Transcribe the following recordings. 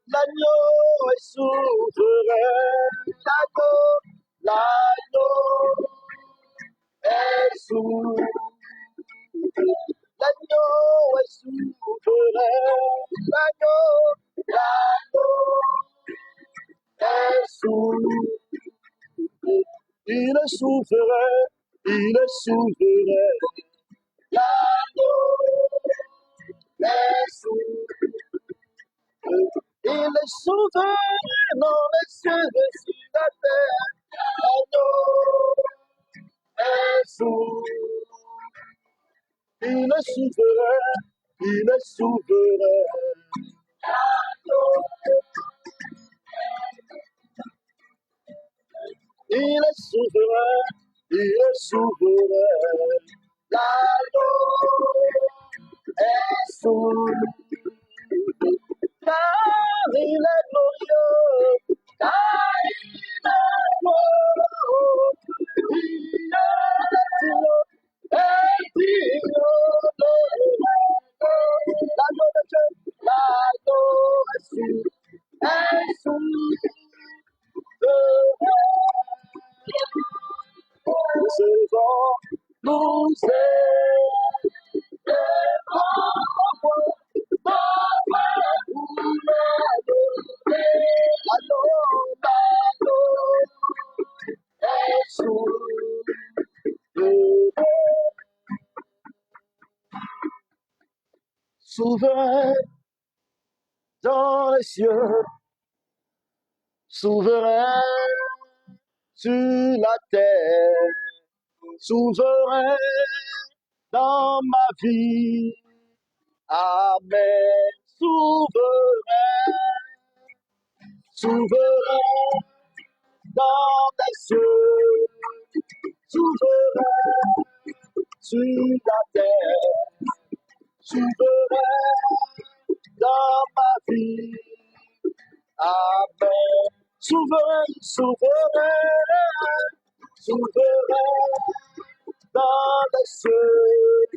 L'agneau est souverain, l'agneau est souverain, l'agneau est souverain, l'agneau est souverain, il est souverain, il est souverain, l'agneau est souverain. Il est souverain dans les cieux et sur la terre. L'agneau est souverain. Il est souverain. Il est souverain. Il est souverain. Il est souverain. L'agneau est souverain. Car il est glorieux, car il est glorieux, il est digne de l'agneau de Dieu, l'agneau est souverain. Nous souverain dans les cieux, souverain sur la terre, souverain dans ma vie. Amen. Souverain, souverain dans les cieux, souverain sur la terre, souverain dans ma vie. Amen. Souverain, souverain, souverain dans les cieux,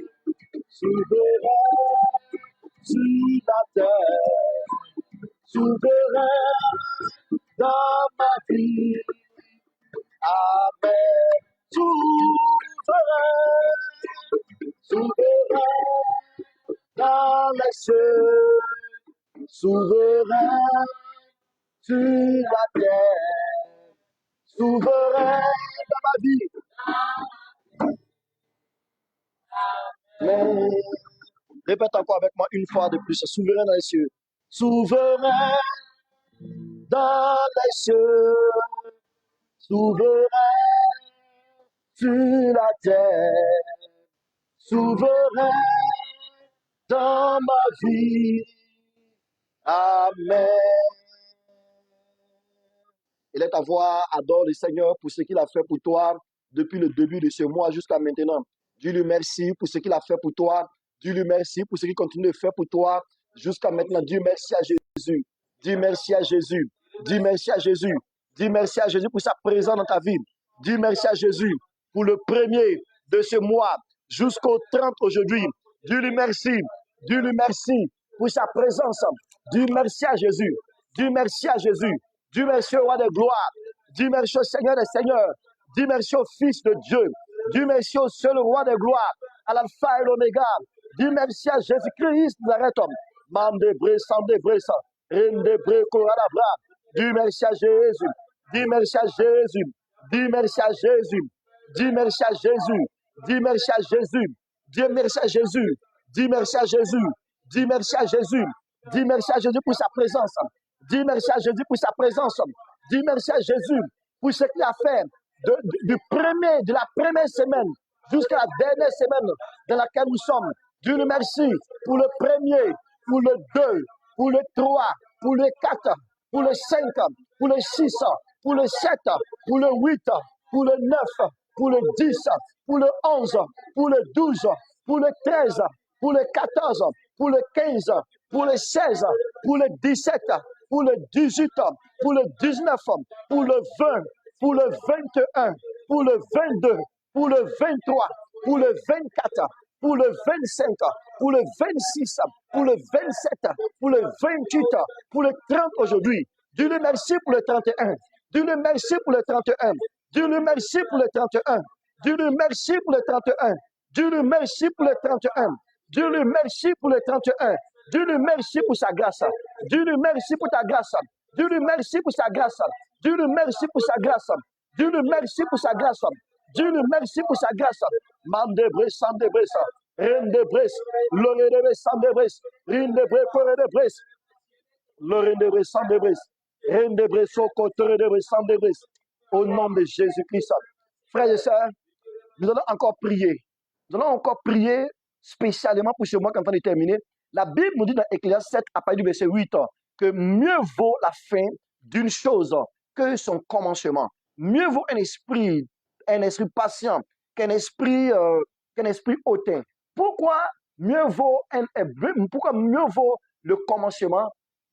souverain sur la terre, souverain dans ma vie. Amen. Souverain, souverain dans les cieux, souverain sur la terre, souverain dans ma vie. Mais, répète encore avec moi une fois de plus, souverain dans les cieux, souverain dans les cieux, souverain sur la terre, souverain dans ma vie. Amen. Et laisse ta voix, adore le Seigneur pour ce qu'il a fait pour toi depuis le début de ce mois jusqu'à maintenant. Dis-lui merci pour ce qu'il a fait pour toi. Dis-lui merci pour ce qu'il continue de faire pour toi jusqu'à maintenant. Dis merci à Jésus. Dis merci à Jésus. Dis merci à Jésus. Dis merci à Jésus pour sa présence dans ta vie. Dis merci à Jésus pour le premier de ce mois jusqu'au 30 aujourd'hui. Dis-lui merci. Dis-lui merci pour sa présence. Dis merci à Jésus. Dis merci à Jésus. Dis merci au roi de gloire. Dis merci au Seigneur des seigneurs. Dis merci au Fils de Dieu. Dis merci au seul roi de gloire, à l'alpha et l'oméga. Dis merci à Jésus-Christ de Nazareth. Mandebre, Sandebre, Rendebre, Koradabra. Dis merci à Jésus. Dis merci à Jésus. Dis merci à Jésus. Dis merci à Jésus. Dis merci à Jésus. Dis merci à Jésus. Dis merci à Jésus. Dis merci à Jésus. Dis merci à Jésus pour sa présence. Dis merci à Jésus pour sa présence. Dis merci à Jésus pour ce qu'il a fait de la première semaine jusqu'à la dernière semaine dans laquelle nous sommes. Dieu nous merci pour le premier, pour le 2, pour le 3, pour le 4, pour le 5, pour le 6, pour le 7, pour le 8, pour le 9, pour le 10, pour le 11, pour le 12, pour le 13, pour le 14, pour le 15, pour le 16, pour le 17, pour le 18, pour le 19, pour le 20, pour le 21, pour le 22, pour le 23, pour le 24, pour le 25, pour le 26, pour le 27, pour le 28, pour le 30 aujourd'hui. Dis-le merci pour le 31. Dis-le merci pour le 31. Dis-le merci pour le 31. Dis-le merci pour le 31. Dis-le merci pour le 31. Dis-le merci pour le 31. Dis-le merci pour sa grâce. Dis-le merci pour ta grâce. Dis-le merci pour sa grâce. Dis-le merci pour sa grâce. Dis-le merci pour sa grâce. Dis-le merci pour sa grâce. Mande de bres, sam de bres, reine de bres, lore de bres, sam de bres, reine de bres, corps de bres, lore de bres, sam de bres, reine de bres, socoteur de bres, sam de bres. Au nom de Jésus-Christ. Frères et sœurs, nous allons encore prier. Nous allons encore prier spécialement pour ce mois qui est en train de terminer. La Bible nous dit dans Ecclésiaste 7, à partir du verset 8, que mieux vaut la fin d'une chose que son commencement. Mieux vaut un esprit patient qu'un esprit hautain. Pourquoi mieux vaut le commencement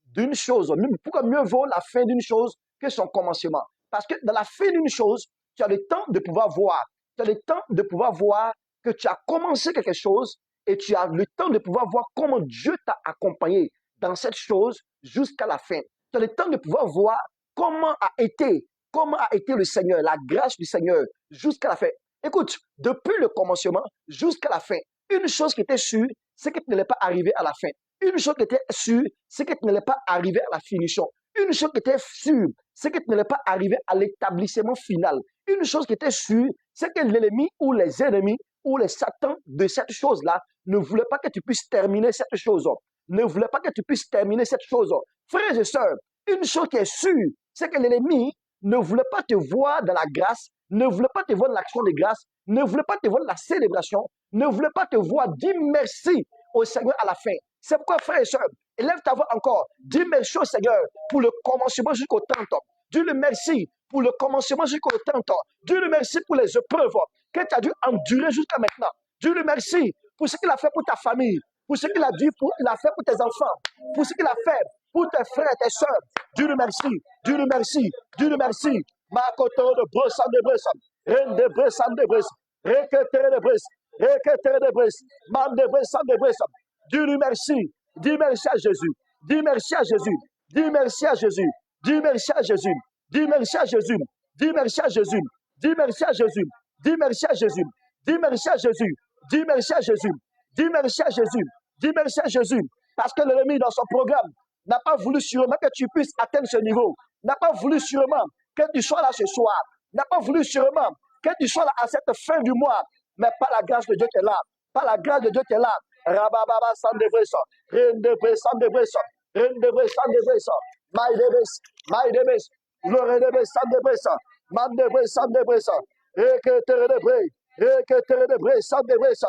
d'une chose? Pourquoi mieux vaut la fin d'une chose que son commencement? Parce que dans la fin d'une chose, tu as le temps de pouvoir voir. Tu as le temps de pouvoir voir que tu as commencé quelque chose et tu as le temps de pouvoir voir comment Dieu t'a accompagné dans cette chose jusqu'à la fin. Tu as le temps de pouvoir voir comment a été le Seigneur, la grâce du Seigneur jusqu'à la fin. Écoute, depuis le commencement jusqu'à la fin, une chose qui était sûre, c'est que tu n'allais pas arriver à la fin. Une chose qui était sûre, c'est que tu n'allais pas arriver à la finition. Une chose qui était sûre, c'est que tu n'allais pas arriver à l'établissement final. Une chose qui était sûre, c'est que l'ennemi ou les ennemis ou les satans de cette chose-là ne voulaient pas que tu puisses terminer cette chose. Ne voulaient pas que tu puisses terminer cette chose. Frères et sœurs, une chose qui est sûre, c'est que l'ennemi ne voulait pas te voir dans la grâce, ne voulait pas te voir dans l'action de grâce, ne voulait pas te voir dans la célébration, ne voulait pas te voir dire merci au Seigneur à la fin. C'est pourquoi, frères et sœurs, élève ta voix encore, dis merci au Seigneur pour le commencement jusqu'au 30 ans. Dis-le merci pour le commencement jusqu'au 30 ans. Dis-le merci pour les épreuves que tu as dû endurer jusqu'à maintenant. Dis-le merci pour ce qu'il a fait pour ta famille, pour ce qu'il a fait pour tes enfants, pour ce qu'il a fait pour tes frères et tes sœurs. Dis-le merci, Dis-le merci, Dis-le merci. Makoto de brossam de brossam, reine de brossam de brossam, reketere de brossam, reketere de brossam, mam de brossam de brossam. Dis-lui merci, dis merci à Jésus, dis merci à Jésus, dis merci à Jésus, dis merci à Jésus, dis merci à Jésus, dis merci à Jésus, dis merci à Jésus, dis merci à Jésus, dis merci à Jésus, dis merci à Jésus, dis merci à Jésus, dis merci à Jésus, parce que l'ennemi dans son programme n'a pas voulu sûrement que tu puisses atteindre ce niveau, n'a pas voulu sûrement que tu sois là ce soir, n'a pas voulu sûrement que tu sois là à cette fin du mois, mais par la grâce de Dieu qui est là, par la grâce de Dieu qui est là. Rabababa Sandebreso, Rendebre Sandebreso, Rendebre Sandebreso, My Debes, Loredebe Sandebreso, Mandebre Sandebreso, Reketere de Bre, Sandebreso.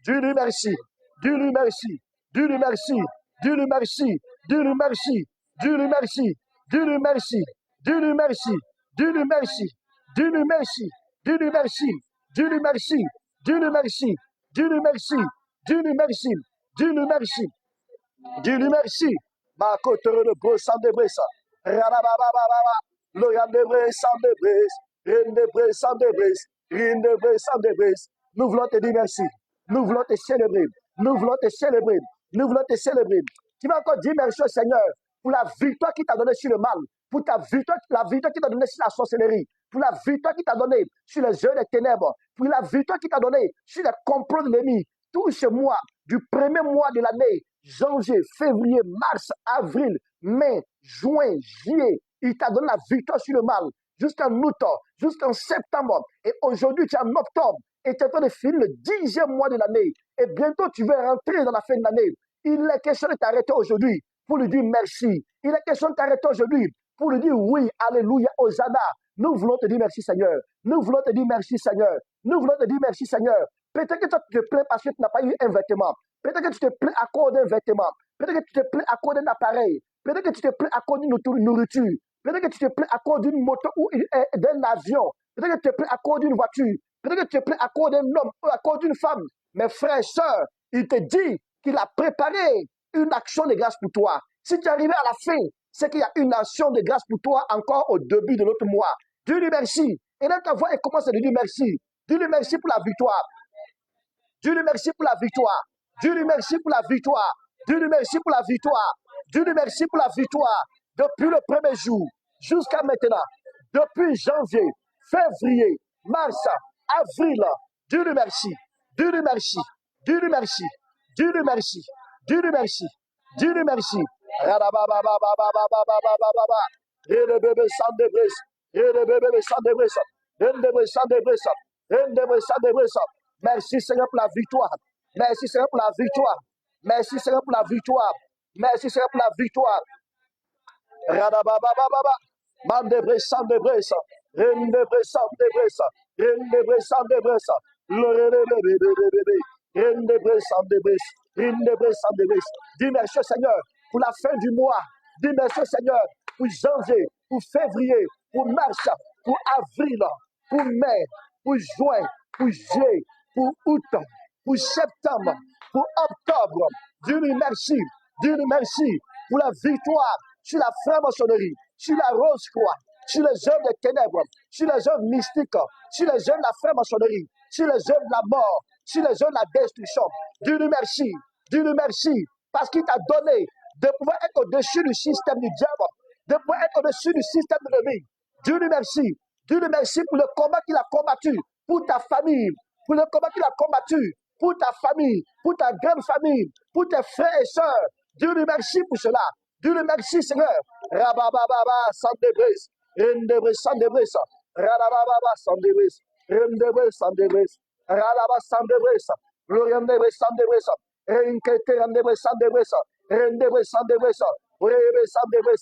Dis-lui merci, dis-lui merci, dis-lui merci, dis-lui merci, dis-lui merci, dis-lui merci, dis-lui merci, dis-lui merci, dis-lui merci, dis-lui merci, dis-lui merci, dis-lui merci, dis-lui merci, dis-lui merci. Dis-lui merci, dis-lui merci, dis-lui merci. Ma côte de bros sans de bres, Rabababa, Loyan de bres sans de bres, Reine de bres sans de bres, Reine de bres sans de bres. Nous voulons te dire merci, nous voulons te célébrer, nous voulons te célébrer, nous voulons te célébrer. Tu vas encore dire merci au Seigneur pour la victoire qu'il t'a donnée sur le mal, pour ta victoire, la victoire qu'il t'a donnée sur la sorcellerie, pour la victoire qu'il t'a donnée sur les œuvres des ténèbres, pour la victoire qu'il t'a donnée sur les complots de l'ennemi. Tout ce mois, du premier mois de l'année, janvier, février, mars, avril, mai, juin, juillet, il t'a donné la victoire sur le mal, jusqu'en août, jusqu'en septembre. Et aujourd'hui, tu es en octobre, et tu es en train de finir le 10e mois de l'année. Et bientôt, tu vas rentrer dans la fin de l'année. Il est question de t'arrêter aujourd'hui pour lui dire merci. Il est question de t'arrêter aujourd'hui pour lui dire oui, alléluia, Hosanna. Nous voulons te dire merci, Seigneur. Nous voulons te dire merci, Seigneur. Nous voulons te dire merci, Seigneur. Peut-être que toi, tu te plains parce que tu n'as pas eu un vêtement. Peut-être que tu te plains à cause d'un vêtement. Peut-être que tu te plains à cause d'un appareil. Peut-être que tu te plains à cause d'une nourriture. Peut-être que tu te plains à cause d'une moto ou d'un avion. Peut-être que tu te plains à cause d'une voiture. Peut-être que tu te plains à cause d'un homme ou à cause d'une femme. Mais frère, sœur, il te dit qu'il a préparé une action de grâce pour toi. Si tu es arrivé à la fin, c'est qu'il y a une action de grâce pour toi encore au début de notre mois. Dis-lui merci. Et dans ta voix, et commence à lui dire merci. Dis-lui merci pour la victoire. Dis-lui merci pour la victoire. Dis-lui merci pour la victoire. Dis-lui merci pour la victoire. Dis-lui merci pour la victoire. Depuis le premier jour jusqu'à maintenant, depuis janvier, février, mars, avril, dis-lui merci. Dis-lui merci. Dis-lui merci. Dis-lui merci. Dis-lui merci. Dis-lui merci. Et le bébé sans débris. Et le bébé sans débris. Et le bébé sans débris. Et le bébé sans débris. Merci Seigneur pour la victoire. Merci Seigneur pour la victoire. Merci Seigneur pour la victoire. Merci Seigneur pour la victoire. Radababababa. Mandebre sans débris. Rendebre sans débris. Rendebre sans débris. Rendebre sans débris. Rendebre sans débris. Dis merci Seigneur pour la fin du mois. Dis merci Seigneur pour janvier, pour février, pour mars, pour avril, pour mai, pour juin, pour juillet, pour août, pour septembre, pour octobre. Dis-lui merci. Dis-lui merci pour la victoire sur la franc-maçonnerie, sur la rose-croix, sur les œuvres des ténèbres, sur les œuvres mystiques, sur les œuvres de la franc-maçonnerie, sur les œuvres de la mort, sur les œuvres de la destruction. Dis-lui merci. Dis-lui merci parce qu'il t'a donné de pouvoir être au-dessus du système du diable, de pouvoir être au-dessus du système de l'ennemi. Dis-lui merci. Dis-lui merci pour le combat qu'il a combattu, pour ta famille, pour le combat qu'il a combattu, pour ta famille, pour ta grande famille, pour tes frères et sœurs. Dis-lui merci pour cela. Dis-lui merci, Seigneur. Rabababa, sans débris. Rendebris, sans débris. Rabababa, sans débris. Rendebris, sans débris. Rababa, sans débris. Rendebris, sans débris. Renkete, rendebris, sans débris. Rendebris, sans débris. Rendebris, sans débris.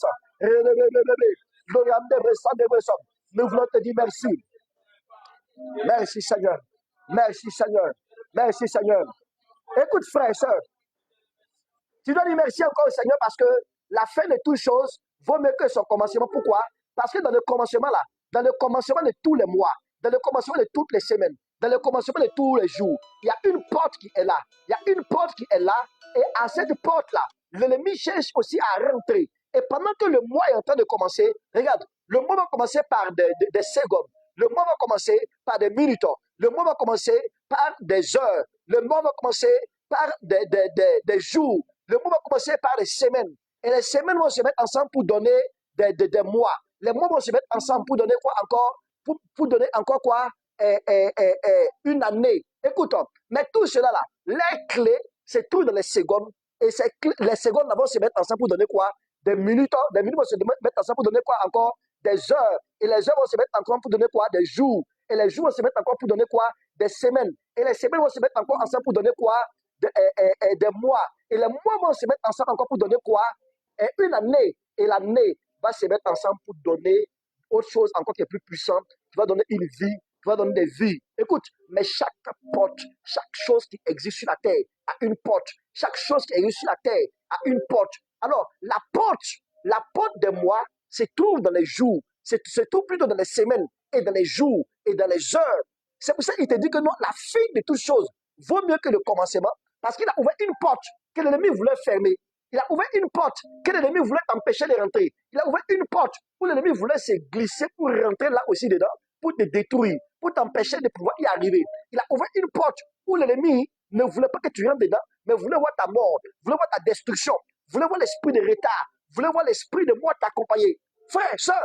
Rendebris, sans débris. Nous voulons te dire merci. Merci, Seigneur. Merci, Seigneur. Merci, Seigneur. Écoute, frère et soeur, tu dois dire merci encore au Seigneur parce que la fin de toutes choses vaut mieux que son commencement. Pourquoi? Parce que dans le commencement là, dans le commencement de tous les mois, dans le commencement de toutes les semaines, dans le commencement de tous les jours, il y a une porte qui est là. Il y a une porte qui est là. Et à cette porte-là, l'ennemi cherche aussi à rentrer. Et pendant que le mois est en train de commencer, regarde, le mois va commencer par des secondes. Le mois va commencer par des minutes. Le mois va commencer par des heures. Le mois va commencer par des jours. Le mois va commencer par des semaines. Et les semaines vont se mettre ensemble pour donner des mois. Les mois vont se mettre ensemble pour donner quoi encore? Pour donner encore quoi? Une année. Écoute, mais tout cela là, les clés se trouvent dans les secondes. Et les secondes là vont se mettre ensemble pour donner quoi? Des minutes. Les minutes vont se mettre ensemble pour donner quoi encore? Des heures. Et les heures vont se mettre encore pour donner quoi? Des jours. Et les jours vont se mettre encore pour donner quoi? Des semaines. Et les semaines vont se mettre encore ensemble pour donner quoi? Des mois. Et les mois vont se mettre ensemble encore pour donner quoi? Une année. Et l'année va se mettre ensemble pour donner autre chose encore qui est plus puissante, qui va donner une vie, qui va donner des vies. Écoute, mais chaque porte, chaque chose qui existe sur la terre a une porte. Chaque chose qui existe sur la terre a une porte. Alors, la porte des mois se trouve dans les jours, se trouve plutôt dans les semaines, et dans les jours, et dans les heures. C'est pour ça qu'il te dit que non, la fin de toutes choses vaut mieux que le commencement, parce qu'il a ouvert une porte que l'ennemi voulait fermer. Il a ouvert une porte que l'ennemi voulait empêcher de rentrer. Il a ouvert une porte où l'ennemi voulait se glisser pour rentrer là aussi dedans, pour te détruire, pour t'empêcher de pouvoir y arriver. Il a ouvert une porte où l'ennemi ne voulait pas que tu rentres dedans, mais voulait voir ta mort, voulait voir ta destruction, voulait voir l'esprit de retard, voulait voir l'esprit de mort t'accompagner. Frère, soeur,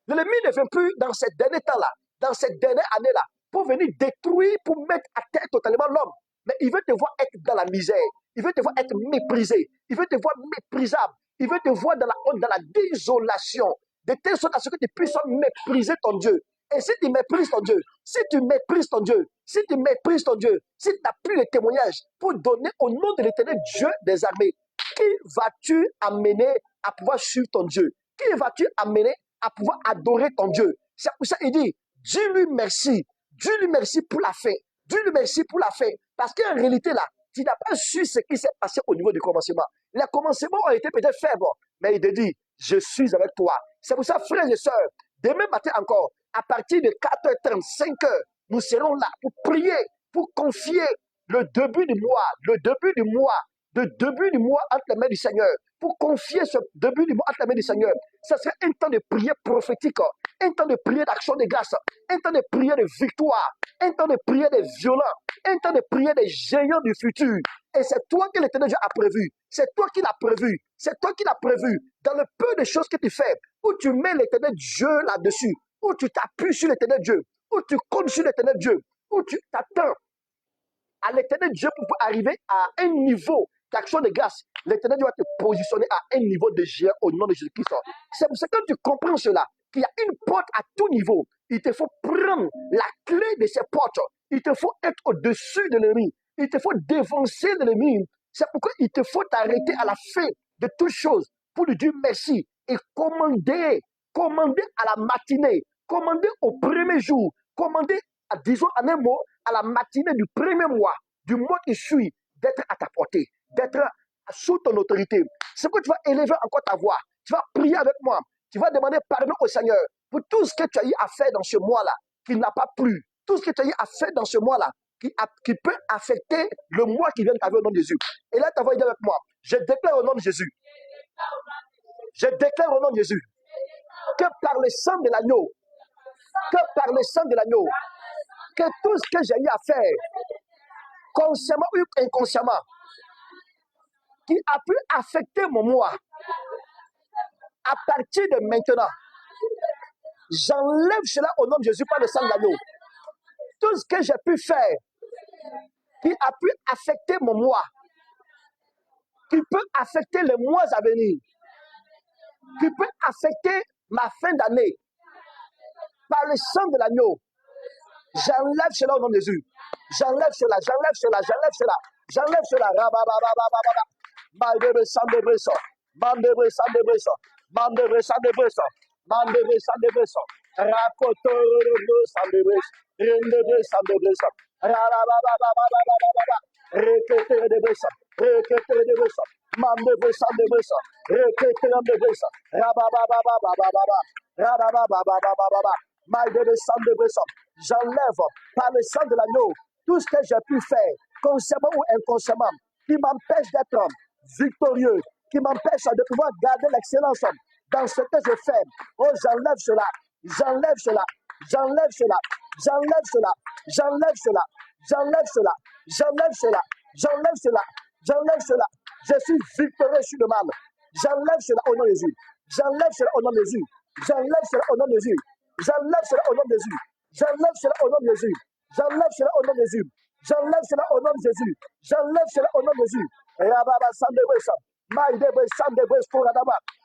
l'ennemi ne vient plus dans ces derniers temps-là, dans cette dernière année-là, pour venir détruire, pour mettre à terre totalement l'homme. Mais il veut te voir être dans la misère. Il veut te voir être méprisé. Il veut te voir méprisable. Il veut te voir dans la honte, dans la désolation. De telle sorte à ce que tu puisses mépriser ton Dieu. Et si tu méprises ton Dieu, si tu méprises ton Dieu, si tu méprises ton Dieu, si tu n'as plus de témoignages pour donner au nom de l'éternel Dieu des armées, qui vas-tu amener à pouvoir suivre ton Dieu? Qui vas-tu amener à pouvoir adorer ton Dieu? C'est pour ça qu'il dit, dis-lui merci. Dis-lui merci pour la fin. Dis-lui merci pour la fin. Parce qu'en réalité, là, tu n'as pas su ce qui s'est passé au niveau du commencement. Les commencements ont été peut-être faibles, mais il te dit, je suis avec toi. C'est pour ça, frères et sœurs, demain matin encore, à partir de 4h30, 5h, nous serons là pour prier, pour confier le début du mois de début du mois entre les mains du Seigneur, pour confier ce début du mois entre les mains du Seigneur, ce serait un temps de prière prophétique, un temps de prière d'action de grâce, un temps de prière de victoire, un temps de prière des violents, un temps de prière des géants du futur. Et c'est toi que l'Éternel Dieu a prévu. C'est toi qui l'as prévu. C'est toi qui l'as prévu. Dans le peu de choses que tu fais, où tu mets l'Éternel Dieu là-dessus, où tu t'appuies sur l'Éternel Dieu, où tu comptes sur l'Éternel Dieu, où tu t'attends à l'Éternel Dieu pour arriver à un niveau d'action de grâce. L'Éternel Dieu va te positionner à un niveau de géant au nom de Jésus-Christ. C'est pour ça que tu comprends cela, qu'il y a une porte à tout niveau. Il te faut prendre la clé de ces portes. Il te faut être au-dessus de l'ennemi. Il te faut défoncer l'ennemi. C'est pourquoi il te faut t'arrêter à la fin de toutes choses pour lui dire merci et commander à la matinée, commander au premier jour, commander, disons en un mot, à la matinée du premier mois, du mois qui suit, d'être à ta portée, d'être sous ton autorité. C'est pourquoi tu vas élever encore ta voix. Tu vas prier avec moi. Tu vas demander pardon au Seigneur pour tout ce que tu as eu à faire dans ce mois-là, qui n'a pas plu. Tout ce que tu as eu à faire dans ce mois-là, qui peut affecter le mois qui vient d'arriver au nom de Jésus. Et là, tu vas dire avec moi. Je déclare au nom de Jésus. Je déclare au nom de Jésus que par le sang de l'agneau, que tout ce que j'ai eu à faire, consciemment ou inconsciemment, qui a pu affecter mon mois, à partir de maintenant, j'enlève cela au nom de Jésus par le sang de l'agneau. Tout ce que j'ai pu faire, qui a pu affecter mon mois, qui peut affecter les mois à venir, qui peut affecter ma fin d'année, par le sang de l'agneau, j'enlève cela au nom de Jésus. J'enlève cela. J'enlève par le sang de l'agneau tout ce que j'ai pu faire, consciemment ou inconsciemment, qui m'empêche d'être victorieux, qui m'empêche de pouvoir garder l'excellence dans ce que je fais. Oh, j'enlève cela. Je suis victorieux sur le mal. J'enlève cela au nom de Jésus. J'enlève cela au nom de Jésus. J'enlève cela au nom de Jésus. J'enlève cela au nom de Jésus. J'enlève cela au nom de Jésus. J'enlève cela au nom de Jésus. J'enlève cela au nom de Jésus. J'enlève cela au nom de Jésus.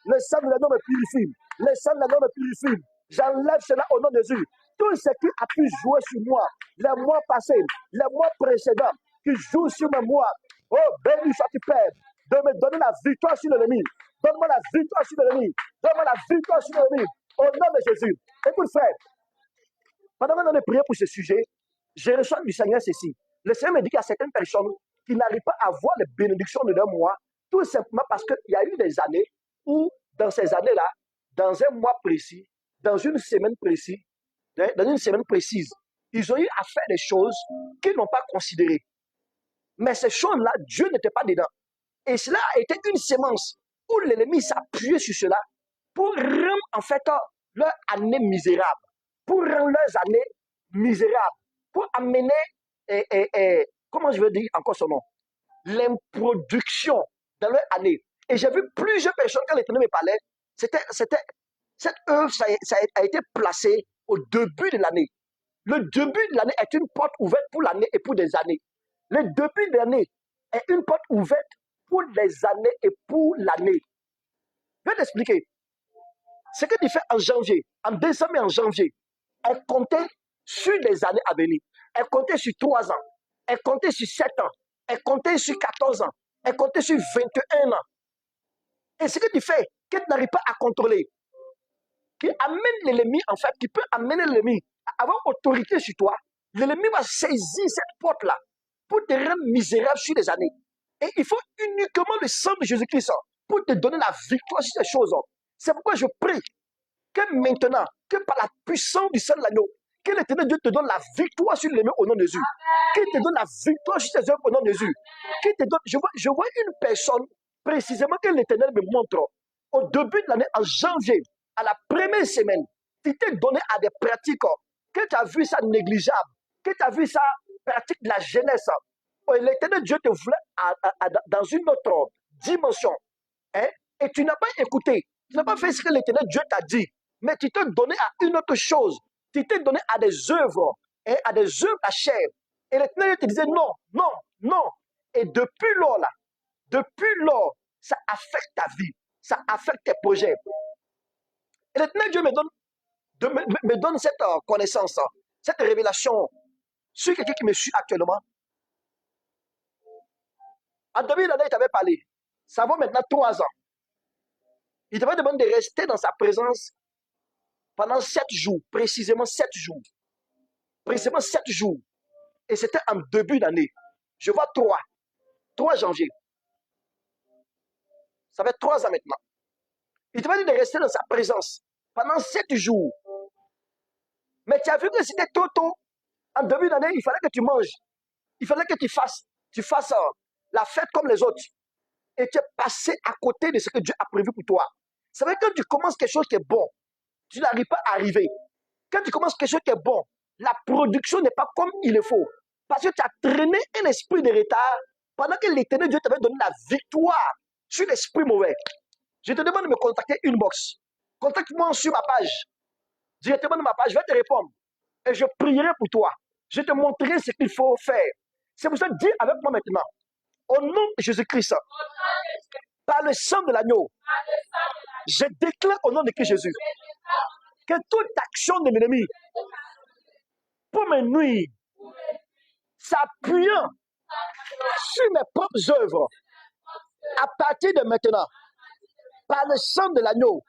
Le sang de l'agneau me purifie. Le sang de l'agneau me purifie. J'enlève cela au nom de Jésus. Tout ce qui a pu jouer sur moi, les mois passés, les mois précédents, qui jouent sur mes mois. Oh, béni sois-tu Père, de me donner la victoire sur l'ennemi. Donne-moi la victoire sur l'ennemi. Donne-moi la victoire sur l'ennemi. Au nom de Jésus. Écoute, frère, pendant que nous prions pour ce sujet, je reçois du Seigneur ceci. Le Seigneur me dit qu'il y a certaines personnes qui n'arrivent pas à voir les bénédictions de leur mois, tout simplement parce qu'il y a eu des années où, dans ces années-là, dans un mois précis, dans une semaine précise, ils ont eu à faire des choses qu'ils n'ont pas considérées. Mais ces choses-là, Dieu n'était pas dedans. Et cela a été une sémence où l'ennemi s'appuyait sur cela pour rendre en fait leur année misérable, pour rendre leurs années misérables, pour amener, comment je veux dire encore son nom, l'improduction dans leur année. Et j'ai vu plusieurs personnes, quand l'Éternel me parlait, cette œuvre, ça a été placée au début de l'année. Le début de l'année est une porte ouverte pour l'année et pour des années. Le début de l'année est une porte ouverte pour les années et pour l'année. Je vais t'expliquer. Ce que tu fais en janvier, en décembre et en janvier, elle comptait sur les années à venir. Elle comptait sur 3 ans. Elle comptait sur 7 ans. Elle comptait sur 14 ans. Elle comptait sur 21 ans. Et ce que tu fais, que tu n'arrives pas à contrôler, qui amène l'ennemi, en fait, qui peut amener l'ennemi à avoir autorité sur toi, l'ennemi va saisir cette porte-là pour te rendre misérable sur les années. Et il faut uniquement le sang de Jésus-Christ pour te donner la victoire sur ces choses. C'est pourquoi je prie que maintenant, que par la puissance du sang de l'agneau, Que l'Éternel Dieu te donne la victoire sur l'ennemi au nom de Jésus. Qu'il te donne la victoire sur tes œuvres au nom de Jésus. Qu'il te donne, je vois une personne précisément que l'Éternel me montre. Au début de l'année, en janvier, à la première semaine, tu t'es donné à des pratiques que tu as vu ça négligeable, que tu as vu ça pratique de la jeunesse. L'Éternel Dieu te voulait dans une autre dimension. Hein? Et tu n'as pas écouté. Tu n'as pas fait ce que l'Éternel Dieu t'a dit. Mais tu t'es donné à une autre chose. Tu t'es donné à des œuvres, hein, à des œuvres à chair. Et l'Éternel te disait non, non, non. Et depuis lors, ça affecte ta vie, ça affecte tes projets. Et l'Éternel Dieu me donne cette connaissance, cette révélation sur quelqu'un qui me suit actuellement. En début d'année, il t'avait parlé. Ça vaut maintenant 3 ans. Il t'avait demandé de rester dans sa présence pendant 7 jours, précisément 7 jours. Précisément 7 jours. Et c'était en début d'année. Je vois 3 janvier. Ça fait 3 ans maintenant. Il t'avait dit de rester dans sa présence pendant 7 jours. Mais tu as vu que c'était trop tôt. En début d'année, il fallait que tu manges. Il fallait que tu fasses la fête comme les autres. Et tu es passé à côté de ce que Dieu a prévu pour toi. C'est vrai que quand tu commences quelque chose qui est bon, tu n'arrives pas à arriver. Quand tu commences quelque chose qui est bon, la production n'est pas comme il le faut. Parce que tu as traîné un esprit de retard pendant que l'Éternel Dieu t'avait donné la victoire sur l'esprit mauvais. Je te demande de me contacter inbox. Contacte-moi sur ma page. Directement de ma page, je vais te répondre. Et je prierai pour toi. Je te montrerai ce qu'il faut faire. C'est pour ça que dis avec moi maintenant. Au nom de Jésus-Christ, par le sang de l'agneau, je déclare au nom de Christ Jésus que toute action de l'ennemi pour me nuire, s'appuyant sur mes propres œuvres, à partir de maintenant, par le sang de l'agneau,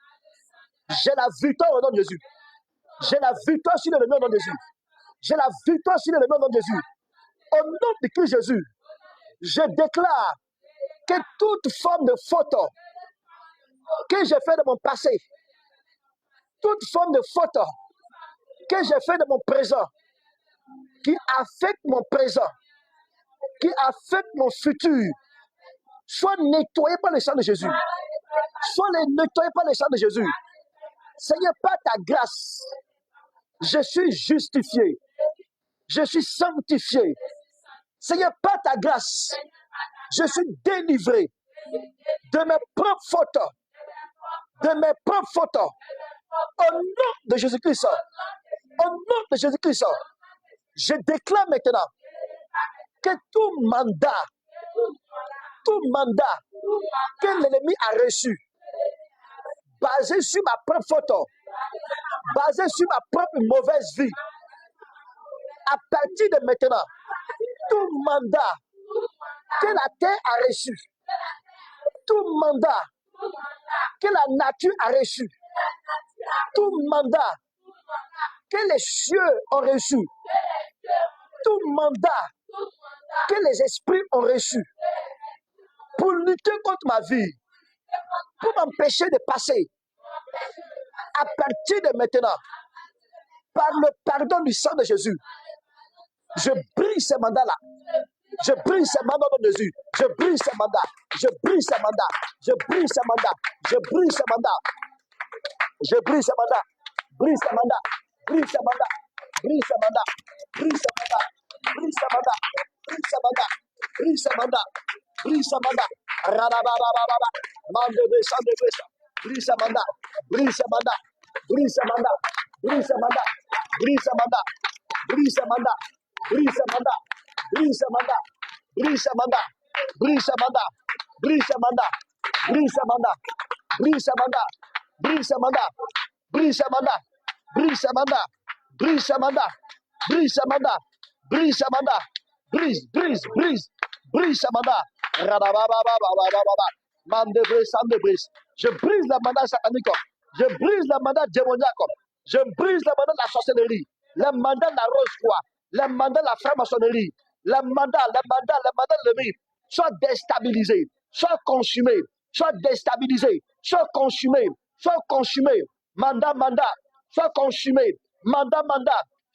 j'ai la victoire au nom de Jésus. J'ai la victoire sur le nom de Jésus. J'ai la victoire sur le nom de Jésus. Au nom de Christ Jésus, je déclare que toute forme de faute que j'ai fait de mon passé, toute forme de faute que j'ai fait de mon présent, qui affecte mon présent, qui affecte mon futur, soit nettoyé par le sang de Jésus. Soit nettoyé par le sang de Jésus. Seigneur, par ta grâce, je suis justifié. Je suis sanctifié. Seigneur, par ta grâce, je suis délivré de mes propres fautes. De mes propres fautes. Au nom de Jésus-Christ. Au nom de Jésus-Christ. Je déclare maintenant que tout mandat que l'ennemi a reçu, basé sur ma propre faute, basé sur ma propre mauvaise vie, à partir de maintenant, tout mandat que la terre a reçu, tout mandat que la nature a reçu, tout mandat que les cieux ont reçu, tout mandat que les esprits ont reçu, pour lutter contre ma vie, pour m'empêcher de passer, à partir de maintenant, par le pardon du sang de Jésus, je brise ces mandats-là. Je brise ces mandats au nom de Jésus. Je brise ces mandats. Je brise ces mandats. Je brise ces mandats. Je brise ces mandats. Je brise ces mandats. Brise ces mandats. Brise ces mandats. Brise ces mandats. Brise ces mandats. Brise ces mandats. Brise ces mandats. Brise ces mandats. Brise ces mandats. Radababababa. Mande de sang de Christ. Brise ces mandats. Brise ces mandats. Brise ces mandats. Brise ces mandats. Brise ces mandats. Brise ces mandats. Brise ces mandats. Brise ces mandats. Brise ces mandats. Brise ces mandats. Brise ces mandats. Brise ces mandats. Brise ces mandats. Brise ces mandats. Brise ces mandats. Brise ces mandats. Brise ces mandats. Brise ces mandats. Brise ces mandats. Brise, brise, brise. Brise ces mandats. Radababababababa. Mande brise, sande brise. Je brise la mandat satanique. Je brise la mandat démoniaque. Je brise la mandat de la sorcellerie. Le mandat de la rose-foi. Le mandat de la franc-maçonnerie. Le mandat de l'ennemi. Soit déstabilisé. Soit consumé. Soit déstabilisé. Soit consumé. Soit consumé. Mandat. Soit consumé. Mandat.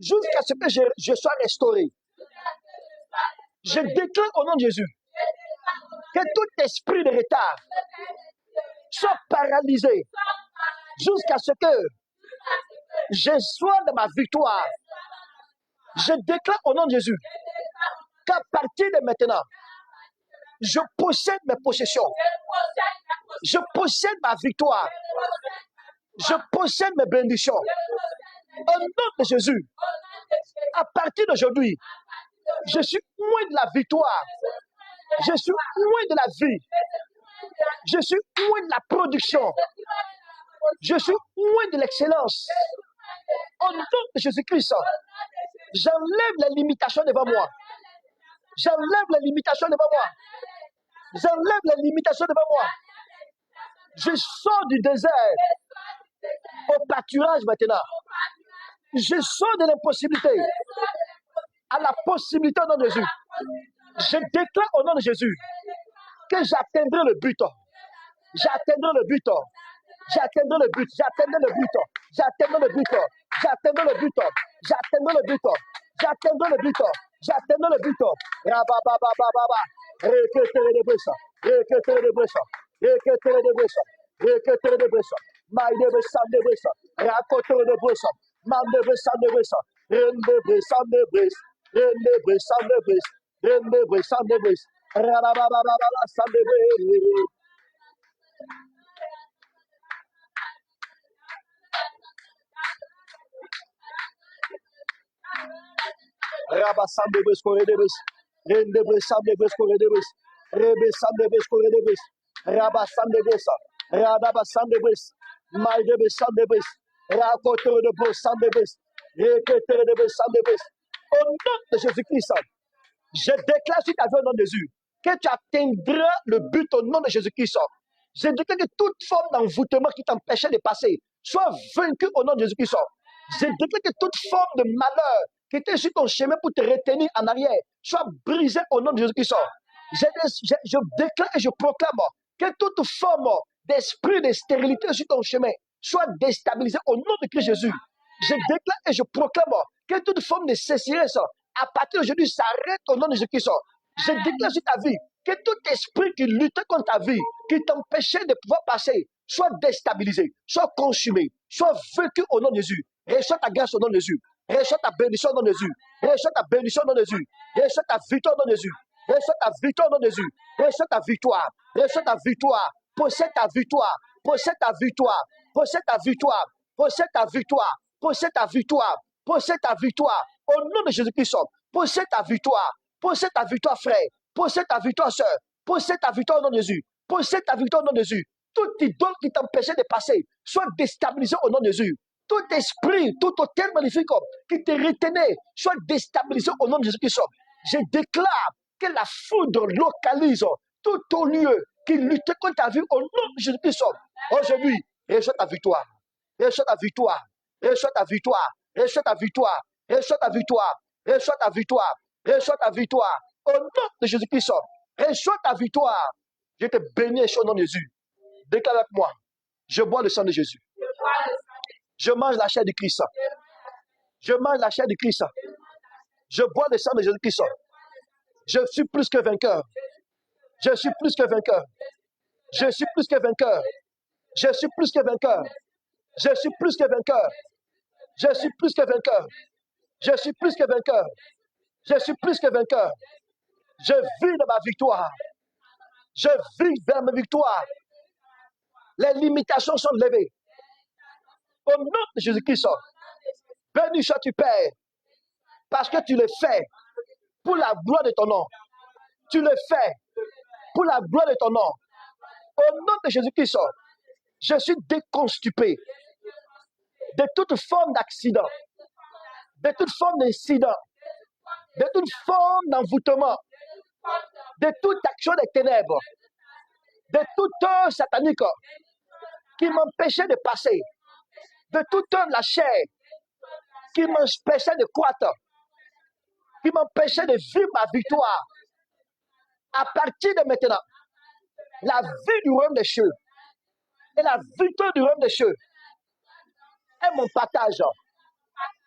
jusqu'à ce que je sois restauré. Je déclare au nom de Jésus que tout esprit de retard soit paralysé jusqu'à ce que je sois dans ma victoire. Je déclare au nom de Jésus qu'à partir de maintenant, je possède mes possessions. Je possède ma victoire. Je possède mes bénédictions. Au nom de Jésus, à partir d'aujourd'hui, je suis loin de la victoire. Je suis loin de la vie. Je suis loin de la production. Je suis loin de l'excellence. Au nom de Jésus-Christ, j'enlève les limitations devant moi. J'enlève les limitations devant moi. J'enlève les limitations devant moi. Je sors du désert au pâturage maintenant. Je sors de l'impossibilité à la possibilité au nom de Jésus. Je déclare au nom de Jésus que j'atteindrai le but. J'atteindrai le but. J'atteindrai le but. J'atteindrai le but. J'atteindrai le but. J'atteindrai le but. J'atteindrai le but. J'atteindrai le but. J'atteindrai le but. Rabababababa. Requetere de besa. Requetere de besa. Requetere de besa. Requetere de besa. Maide besa de besa. Rakotere de besa. Mande besa de besa. Rende besa de besa. Rende besa de besa. Rende besa de besa. Rabababababa sande besa. Rabasandebes Koredebes, Rendebes Sandebes Koredebes, Rebes Sandebes Koredebes, Rabasandebesa, Radabasandebes, Maidebes Sandebes, Rakotere de Bos Sandebes, Reketere de Bes Sandebes. Au nom de Jésus-Christ, je déclare sur ta vie au nom de Jésus que tu atteindras le but au nom de Jésus-Christ. Je déclare que toute forme d'envoûtement qui t'empêchait de passer soit vaincue au nom de Jésus-Christ. Je déclare que toute forme de malheur qui était sur ton chemin pour te retenir en arrière soit brisée au nom de Jésus-Christ. Je déclare et je proclame que toute forme d'esprit de stérilité sur ton chemin soit déstabilisée au nom de Christ Jésus. Je déclare et je proclame que toute forme de sécheresse à partir d'aujourd'hui s'arrête au nom de Jésus-Christ. Je déclare sur ta vie que tout esprit qui luttait contre ta vie, qui t'empêchait de pouvoir passer, soit déstabilisé, soit consumé, soit vaincu au nom de Jésus. Reçois ta grâce au nom de Jésus. Reçois ta bénédiction au nom de Jésus. Reçois ta bénédiction au nom de Jésus. Reçois ta victoire au nom de Jésus. Reçois ta victoire au nom de Jésus. Reçois ta victoire. Reçois ta victoire. Possède ta victoire. Possède ta victoire. Possède ta victoire. Possède ta victoire. Possède ta victoire. Possède ta victoire. Au nom de Jésus-Christ, possède ta victoire. Possède ta victoire, frère. Possède ta victoire, soeur. Possède ta victoire au nom de Jésus. Possède ta victoire au nom de Jésus. Tout idole qui t'empêchait de passer soit déstabilisé au nom de Jésus. Tout esprit, tout hôtel magnifique qui te retenait soit déstabilisé au nom de Jésus-Christ. Je déclare que la foudre localise tout au lieu qui luttait contre ta vie au nom de Jésus-Christ. Aujourd'hui, reçois ta victoire. Reçois ta victoire. Reçois ta victoire. Reçois ta victoire. Reçois ta victoire. Reçois ta victoire. Reçois ta victoire. Au nom de Jésus-Christ. Reçois ta victoire. Je te bénis au nom de Jésus. Déclare avec moi. Je bois le sang de Jésus. Je mange la chair de Christ. Je mange la chair de Christ. Je bois le sang de Jésus-Christ. Je suis plus que vainqueur. Je suis plus que vainqueur. Je suis plus que vainqueur. Je suis plus que vainqueur. Je suis plus que vainqueur. Je suis plus que vainqueur. Je suis plus que vainqueur. Je suis plus que vainqueur. Je vis de ma victoire. Je vis vers ma victoire. Les limitations sont levées. Au nom de Jésus-Christ, béni sois-tu, Père, parce que tu le fais pour la gloire de ton nom. Tu le fais pour la gloire de ton nom. Au nom de Jésus-Christ, je suis déconstipé de toute forme d'accident, de toute forme d'incident, de toute forme d'envoûtement, de toute action des ténèbres, de toute œuvre satanique qui m'empêchait de passer, de toute œuvre de la chair qui m'empêchait de croître, qui m'empêchait de vivre ma victoire. À partir de maintenant, la vie du royaume des cieux et la victoire du royaume des cieux est mon partage.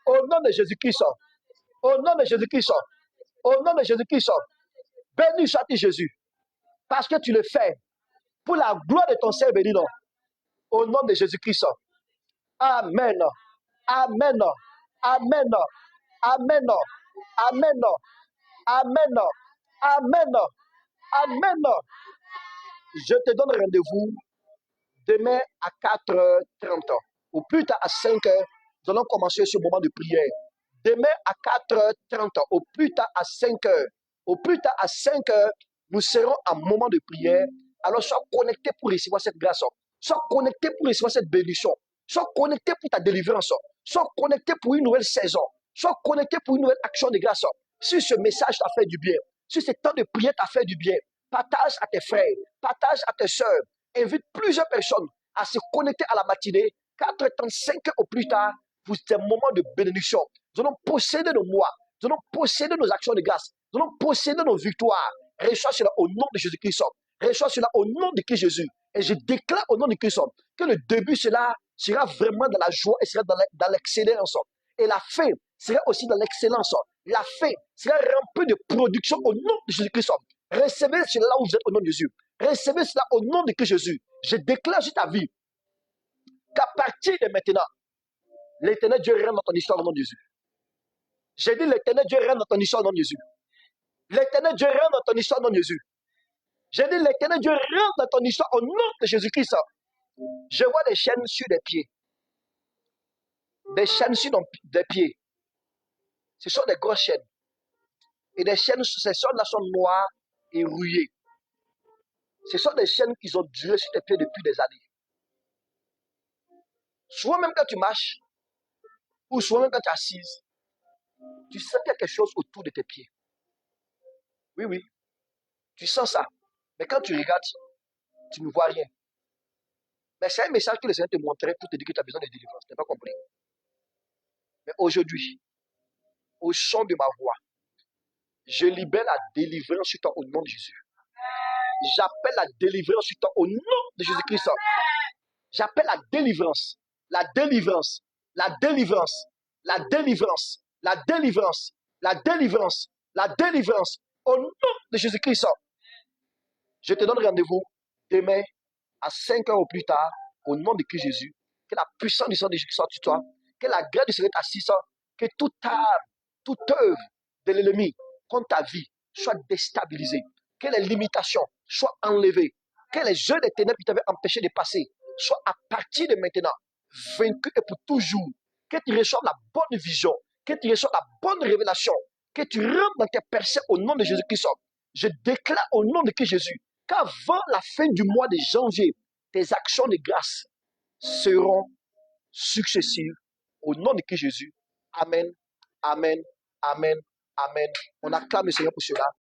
Au nom de Jésus-Christ. Au nom de Jésus-Christ. Au nom de Jésus-Christ. Béni sois-tu Jésus. Parce que tu le fais pour la gloire de ton Seigneur béni. Au nom de Jésus-Christ. Amen. Amen. Amen. Amen. Amen. Amen. Amen. Amen. Je te donne rendez-vous demain à 4h30. Ou plus tard à 5h, nous allons commencer ce moment de prière. Demain à 4h30, au plus tard à 5h. Au plus tard à 5h, nous serons en moment de prière. Alors sois connecté pour recevoir cette grâce. Sois connecté pour recevoir cette bénédiction. Sois connecté pour ta délivrance. Sois connecté pour une nouvelle saison. Sois connecté pour une nouvelle action de grâce. Si ce message t'a fait du bien, si ce temps de prière t'a fait du bien, partage à tes frères, partage à tes soeurs, invite plusieurs personnes à se connecter à la matinée, 4h35 au plus tard, pour ces moments de bénédiction. Nous allons posséder nos mois, nous allons posséder nos actions de grâce, nous allons posséder nos victoires. Reçois cela au nom de Jésus-Christ. Reçois cela au nom de Christ Jésus. Et je déclare au nom de Christ que le début, cela sera vraiment dans la joie et sera dans l'excellence. Et la fin sera aussi dans l'excellence. La fin sera remplie de production au nom de Jésus-Christ. Recevez cela là où vous êtes au nom de Jésus. Recevez cela au nom de Christ Jésus. Je déclare sur ta vie qu'à partir de maintenant, l'Éternel Dieu règne dans ton histoire au nom de Jésus. J'ai dit l'Éternel Dieu règne dans ton histoire au nom de Jésus. L'Éternel Dieu règne dans ton histoire au nom de Jésus. J'ai dit l'Éternel Dieu règne dans ton histoire au nom de Jésus-Christ. Je vois des chaînes sur des pieds. Des chaînes sur des pieds. Ce sont des grosses chaînes. Et des chaînes, ces chaînes-là sont noires et rouillées. Ce sont des chaînes qui ont duré sur tes pieds depuis des années. Souvent même quand tu marches, ou souvent même quand tu es assise, tu sens quelque chose autour de tes pieds. Oui, oui, tu sens ça. Mais quand tu regardes, tu ne vois rien. Mais c'est un message que le Seigneur te montrait pour te dire que tu as besoin de délivrance. Tu n'as pas compris. Mais aujourd'hui, au son de ma voix, je libère la délivrance sur toi au nom de Jésus. J'appelle la délivrance sur toi au nom de Jésus-Christ. J'appelle la délivrance. La délivrance. La délivrance. La délivrance. La délivrance. La délivrance. La délivrance. Au nom de Jésus-Christ. Je te donne rendez-vous demain à 5h au plus tard, au nom de Christ Jésus. Que la puissance du sang de Jésus soit sur toi. Que la grâce du Seigneur t'assiste. Que toute âme, toute œuvre de l'ennemi contre ta vie soit déstabilisée. Que les limitations soient enlevées. Que les jeux des ténèbres qui t'avaient empêché de passer soient à partir de maintenant vaincus et pour toujours. Que tu reçoives la bonne vision. Que tu reçoives la bonne révélation. Que tu rentres dans tes percées au nom de Jésus-Christ. Je déclare au nom de Christ Jésus qu'avant la fin du mois de janvier, tes actions de grâce seront successives au nom de Christ Jésus. Amen, amen, amen, amen. On acclame le Seigneur pour cela.